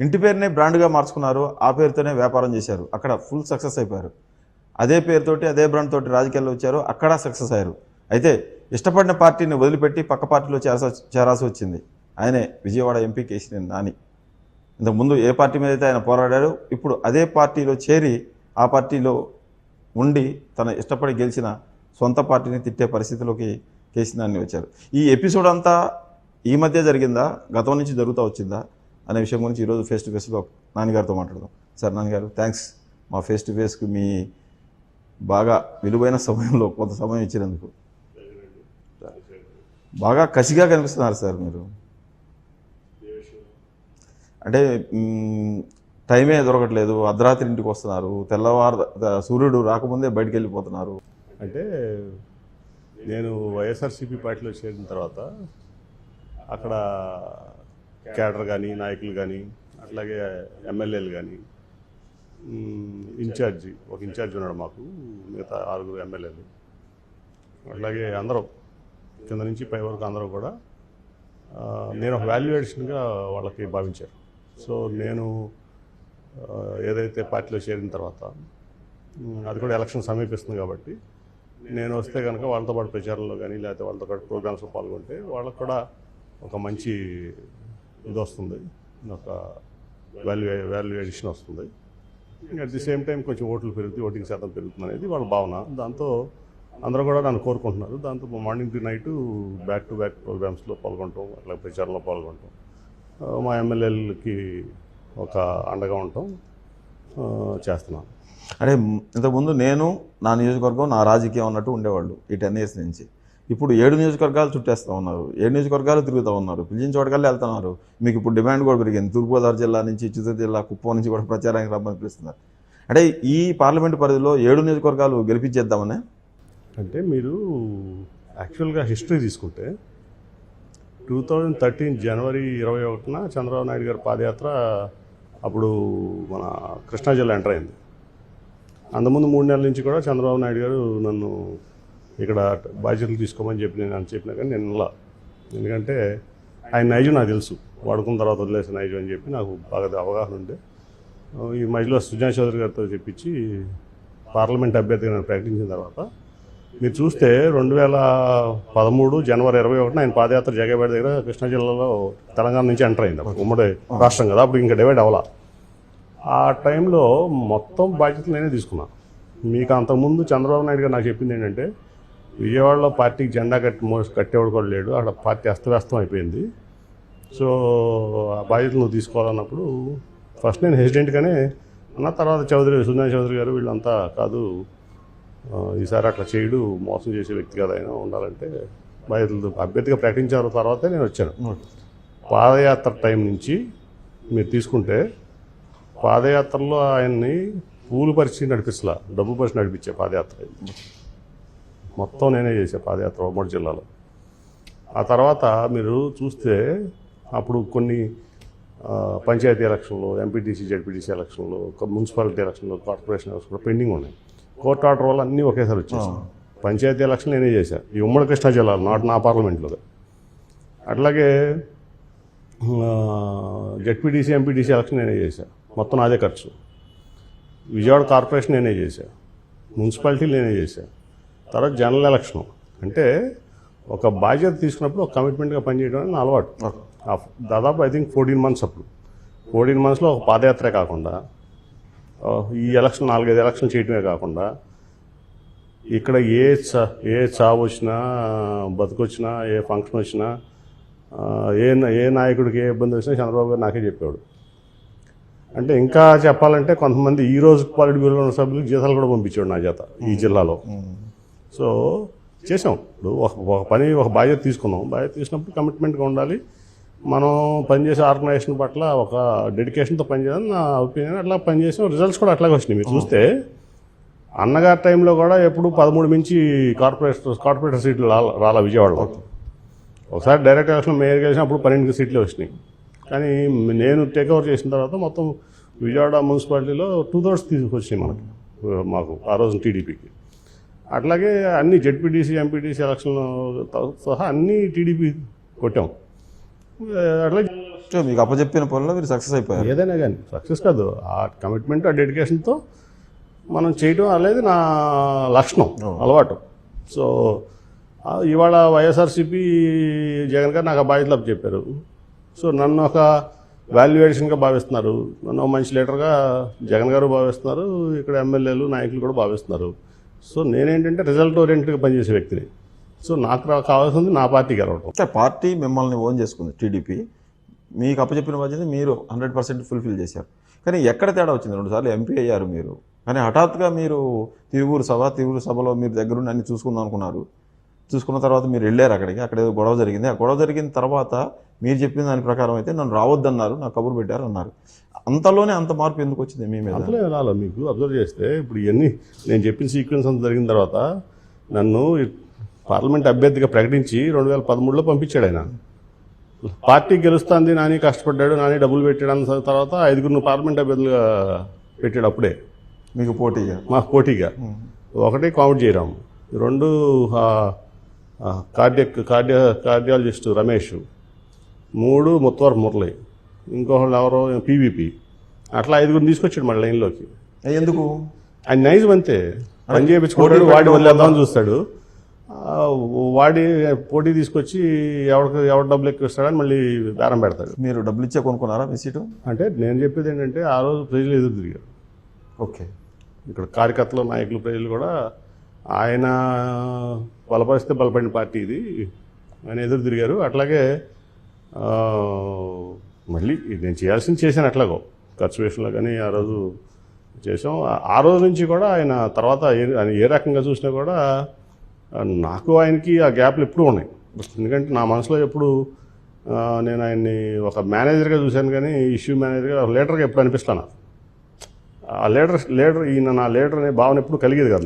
ఇంటి పేరునే బ్రాండ్గా మార్చుకున్నారు, ఆ పేరుతోనే వ్యాపారం చేశారు, అక్కడ ఫుల్ సక్సెస్ అయిపోయారు. అదే పేరుతోటి అదే బ్రాండ్ తోటి రాజకీయాల్లో వచ్చారు, అక్కడ సక్సెస్ అయ్యారు. అయితే ఇష్టపడిన పార్టీని వదిలిపెట్టి పక్క పార్టీలో చేరాల్సి వచ్చింది. ఆయనే విజయవాడ ఎంపీ కేశినేని నాని. ఇంతకుముందు ఏ పార్టీ మీద అయితే ఆయన పోరాడారు, ఇప్పుడు అదే పార్టీలో చేరి ఆ పార్టీలో ఉండి తన ఇష్టపడి గెలిచిన సొంత పార్టీని తిట్టే పరిస్థితిలోకి కేశినేని వచ్చారు. ఈ ఎపిసోడ్ అంతా ఈ మధ్య జరిగిందా, గతం నుంచి జరుగుతూ వచ్చిందా అనే విషయం గురించి ఈరోజు ఫేస్ టు ఫేస్లో నాన్నగారితో మాట్లాడదాం. సార్, నాన్నగారు థ్యాంక్స్ మా ఫేస్ టు ఫేస్కి మీ బాగా విలువైన సమయంలో కొంత సమయం ఇచ్చినందుకు. బాగా కసిగా కనిపిస్తున్నారు సార్ మీరు. అంటే టైమే దొరకట్లేదు, అర్ధరాత్రి ఇంటికి వస్తున్నారు, సూర్యుడు రాకముందే బయటికి వెళ్ళిపోతున్నారు. అంటే నేను వైఎస్ఆర్సీపీ పార్టీలో చేరిన తర్వాత అక్కడ క్యాడర్ కానీ నాయకులు కానీ అట్లాగే ఎమ్మెల్యేలు కానీ ఒక ఇన్ఛార్జి ఉన్నాడు మాకు, మిగతా 6 ఎమ్మెల్యేలు, అట్లాగే అందరూ కింద నుంచి పై వరకు అందరూ కూడా నేను ఒక వాల్యుయేషన్గా వాళ్ళకి భావించారు. సో నేను ఏదైతే పార్టీలో చేరిన తర్వాత అది కూడా ఎలక్షన్ సమీపిస్తుంది కాబట్టి నేను వస్తే కనుక వాళ్ళతో పాటు ప్రచారంలో కానీ లేకపోతే వాళ్ళతో పాటు ప్రోగ్రామ్స్లో పాల్గొంటే వాళ్ళకు కూడా ఒక మంచి ఇది వస్తుంది, ఒక వాల్యుయేషన్ వస్తుంది. అట్ ది సేమ్ టైం కొంచెం ఓట్లు పెరుగుతాయి, ఓటింగ్ శాతం పెరుగుతుంది అనేది వాళ్ళ భావన. దాంతో అందరూ కూడా నన్ను కోరుకుంటున్నారు. దాంతో morning to night back to back ప్రోగ్రామ్స్లో పాల్గొంటాం, అట్లా ప్రచారంలో పాల్గొంటాం, మా ఎమ్మెల్యేలకి ఒక అండగా ఉంటాం చేస్తున్నాను. అంటే ఇంతకుముందు నేను నా నియోజకవర్గం నా రాజకీయం అన్నట్టు ఉండేవాళ్ళు ఈ 10 years నుంచి. ఇప్పుడు 7 నియోజకవర్గాలు చుట్టేస్తూ ఉన్నారు, 7 నియోజకవర్గాలు తిరుగుతూ ఉన్నారు, పిలిచిన చోటకల్లా వెళ్తున్నారు. మీకు ఇప్పుడు డిమాండ్ కూడా పెరిగింది, తూర్పుగోదావరి జిల్లా నుంచి, చిత్తూరు జిల్లా, కుప్పం నుంచి కూడా ప్రచారానికి రమ్మని పిలుస్తున్నారు. అంటే ఈ పార్లమెంటు పరిధిలో 7 నియోజకవర్గాలు గెలిపించేద్దామనే. అంటే మీరు యాక్చువల్గా హిస్టరీ తీసుకుంటే 2013 జనవరి 21న చంద్రబాబు నాయుడు గారి పాదయాత్ర అప్పుడు మన కృష్ణా జిల్లా ఎంటర్ అయింది. అంతకుముందు 3 నెలల నుంచి కూడా చంద్రబాబు నాయుడు గారు నన్ను ఇక్కడ బాధ్యతలు తీసుకోమని చెప్పి నేను చెప్పినా కానీ నేను ఇలా, ఎందుకంటే ఆయన నైజం నాకు తెలుసు, వాడుకున్న తర్వాత వదిలేసిన నైజం అని చెప్పి నాకు బాగా అవగాహన ఉండే. ఈ మధ్యలో సుజనా చౌదరి గారితో చెప్పించి పార్లమెంట్ అభ్యర్థిగా నేను ప్రకటించిన తర్వాత మీరు చూస్తే 2013 జనవరి 21న ఆయన పాదయాత్ర జగేపేట దగ్గర కృష్ణా జిల్లాలో తెలంగాణ నుంచి ఎంటర్ అయింది. ఉమ్మడి రాష్ట్రం కదా, అప్పుడు ఇంకా డివైడ్ అవ్వాల. ఆ టైంలో మొత్తం బాధ్యతలు నేనే తీసుకున్నాను. మీకు అంతకుముందు చంద్రబాబు నాయుడు గారు నాకు చెప్పింది ఏంటంటే విజయవాడలో పార్టీకి జెండా కట్టేవాడు కూడా లేడు, అక్కడ పార్టీ అస్తవ్యస్తం అయిపోయింది. సో ఆ బాధ్యతలు నువ్వు తీసుకోవాలన్నప్పుడు ఫస్ట్ నేను హెసిడెంట్గానే అన్న, తర్వాత సుజనా చౌదరి గారు వీళ్ళంతా కాదు, ఈసారి అట్లా చేయడు, మోసం చేసే వ్యక్తి కదా ఆయన, ఉండాలంటే బాధ్యతలు అభ్యర్థిగా ప్రకటించారు. తర్వాతే నేను వచ్చాను. పాదయాత్ర టైం నుంచి మీరు తీసుకుంటే పాదయాత్రలో ఆయన్ని పూలు పరిచి నడిపిస్తలా, డబ్బు పరిచి నడిపించే పాదయాత్ర మొత్తం నేనే చేసే పాదయాత్ర ఉమ్మడి జిల్లాలో. ఆ తర్వాత మీరు చూస్తే అప్పుడు కొన్ని పంచాయతీ ఎలక్షన్లు, ఎంపీటీసీ జెడ్పీటీసీ ఎలక్షన్లు, మున్సిపాలిటీ ఎలక్షన్లు, కార్పొరేషన్ ఎలక్షన్లు పెండింగ్ ఉన్నాయి. కోర్టు ఆర్డర్ వల్ల అన్నీ ఒకేసారి వచ్చేసాయి. పంచాయతీ ఎలక్షన్ నేనే చేశాను ఈ ఉమ్మడి కృష్ణా జిల్లాలో, నా పార్లమెంట్లో. అట్లాగే జెడ్పీటీసీ ఎంపీటీసీ ఎలక్షన్ నేనే చేశాను, మొత్తం నాదే ఖర్చు. విజయవాడ కార్పొరేషన్ నేనే చేశాను, మున్సిపాలిటీలు నేనే చేశాను. తర్వాత జనరల్ ఎలక్షన్. అంటే ఒక బాధ్యత తీసుకున్నప్పుడు ఒక కమిట్మెంట్గా పనిచేయడం అనేది నా అలవాటు. దాదాపు ఐ థింక్ 14 months అప్పుడు 14 monthsలో ఒక పాదయాత్రే కాకుండా ఈ ఎలక్షన్ 4-5 ఎలక్షన్లు చేయటమే కాకుండా ఇక్కడ ఏ చావు వచ్చినా, బతుకొచ్చినా, ఏ ఫంక్షన్ వచ్చినా, ఏ నాయకుడికి ఏ ఇబ్బంది వచ్చినా చంద్రబాబు గారు నాకే చెప్పేవాడు. అంటే ఇంకా చెప్పాలంటే కొంతమంది ఈ రోజు పాలిట్ బ్యూరోలో ఉన్న సభ్యులకు జీతాలు కూడా పంపించాడు నా చేత ఈ జిల్లాలో. సో చేసాం. ఇప్పుడు ఒక బాధ్యత తీసుకున్నాం. బాధ్యత తీసుకున్నప్పుడు కమిట్మెంట్గా ఉండాలి. మనం పనిచేసే ఆర్గనైజేషన్ పట్ల ఒక డెడికేషన్తో పనిచేయాలని నా ఒపీనియన్. అట్లా పనిచేసాం, రిజల్ట్స్ కూడా అట్లాగే వచ్చినాయి. మీరు చూస్తే అన్నగారి టైంలో కూడా ఎప్పుడు 13 నుంచి కార్పొరేటర్ సీట్లు రాలా విజయవాడలో. ఒకసారి డైరెక్ట్ ఎలక్షన్ మేయర్ గెలిచినప్పుడు 12 సీట్లే వచ్చినాయి. కానీ నేను టేక్ ఓవర్ చేసిన తర్వాత మొత్తం విజయవాడ మున్సిపాలిటీలో 2/3 తీసుకొచ్చినాయి మాకు ఆ రోజు టీడీపీకి. అట్లాగే అన్ని జెడ్పీటీసీ ఎంపీటీసీ ఎలక్షన్లు సహా అన్నీ టీడీపీ కొట్టాం. అట్లాగే జస్ట్ మీకు అప్పచెప్పిన పనుల్లో మీరు సక్సెస్ అయిపోయారు. ఏదైనా కానీ సక్సెస్ కాదు, ఆ కమిట్మెంట్ ఆ డెడికేషన్తో మనం చేయటం అనేది నా లక్షణం, అలవాటు. సో ఇవాళ వైఎస్ఆర్సీపీ జగన్ గారు నాకు ఆ బాధ్యతలు అప్పచెప్పారు. సో నన్ను ఒక వాల్యుయేషన్గా భావిస్తున్నారు, నన్ను ఒక మంచి లీడర్గా జగన్ గారు భావిస్తున్నారు, ఇక్కడ ఎమ్మెల్యేలు నాయకులు కూడా భావిస్తున్నారు. సో నేనేంటంటే రిజల్ట్ ఓరియంటెడ్గా పనిచేసే వ్యక్తిని. సో నాకు కావాల్సింది నా పార్టీ గెలవడం. అంటే పార్టీ మిమ్మల్ని ఓన్ చేసుకుంది టీడీపీ, మీకు అప్పచెప్పిన బాధ్యత మీరు 100% ఫుల్ఫిల్ చేశారు. కానీ ఎక్కడ తేడా వచ్చింది? 2 సార్లు ఎంపీ అయ్యారు మీరు, కానీ హఠాత్తుగా మీరు తిరువూరు సభలో మీరు దగ్గరుండి అన్ని చూసుకుందాం అనుకున్నారు. చూసుకున్న తర్వాత మీరు వెళ్ళారు అక్కడికి, అక్కడ ఏదో గొడవ జరిగింది. ఆ గొడవ జరిగిన తర్వాత మీరు చెప్పిన దాని ప్రకారం అయితే నన్ను రావద్దన్నారు, నాకు కబురు పెట్టారు అన్నారు. అంతలోనే అంత మార్పు ఎందుకు వచ్చింది మీ మీద? అంతలో రాలో మీకు అబ్జర్వ్ చేస్తే ఇప్పుడు ఇవన్నీ నేను చెప్పిన సీక్వెన్స్ అంతా జరిగిన తర్వాత నన్ను పార్లమెంట్ అభ్యర్థిగా ప్రకటించి 2013లో పంపించాడు ఆయన. పార్టీ గెలుస్తుంది, నాని కష్టపడ్డాడు, నాని డబ్బులు పెట్టాడు అన్న తర్వాత 5 పార్లమెంట్ అభ్యర్థులుగా పెట్టాడు అప్పుడే మీకు పోటీగా. మాకు పోటీగా. 1 కోమటి జయరాం, 2 కార్డియాలజిస్ట్ రమేష్, 3 ముత్తవరపు మురళి, ఇంకొకళ్ళు ఎవరో పీవీపీ. అట్లా 5 తీసుకొచ్చాడు మన లైన్లోకి. ఎందుకు? ఆయన నైజం అంతే, పని చేయించుకుంటాడు, వాడి వదిలేద్దామని చూస్తాడు. వాడి పోటీ తీసుకొచ్చి ఎవరు డబ్బులు ఎక్కువ ఇస్తాడని మళ్ళీ బేరం పెడతాడు. మీరు డబ్బులు ఇచ్చే కొనుక్కున్నారా మీ సీటు? అంటే నేను చెప్పేది ఏంటంటే ఆ రోజు ప్రజలు ఎదురు తిరిగారు. ఓకే. ఇక్కడ కార్యకర్తలు, నాయకులు, ప్రజలు కూడా ఆయన బలపరిస్తే బలపడిన పార్టీ ఇది ఆయన ఎదురు తిరిగారు. అట్లాగే మళ్ళీ నేను చేయాల్సింది చేశాను. అట్లాగో ఖర్చు విషయంలో కానీ ఆ రోజు చేసాం. ఆ రోజు నుంచి కూడా ఆయన తర్వాత ఆయన ఏ రకంగా చూసినా కూడా నాకు ఆయనకి ఆ గ్యాప్లు ఎప్పుడూ ఉన్నాయి. ఎందుకంటే నా మనసులో ఎప్పుడు నేను ఆయన్ని ఒక మేనేజర్గా చూశాను, కానీ ఇష్యూ మేనేజర్గా లీడర్గా ఎప్పుడు అనిపిస్తాను. ఆ లీడర్ ఈయన నా లీడర్ అనే భావన ఎప్పుడు కలిగేది కదా.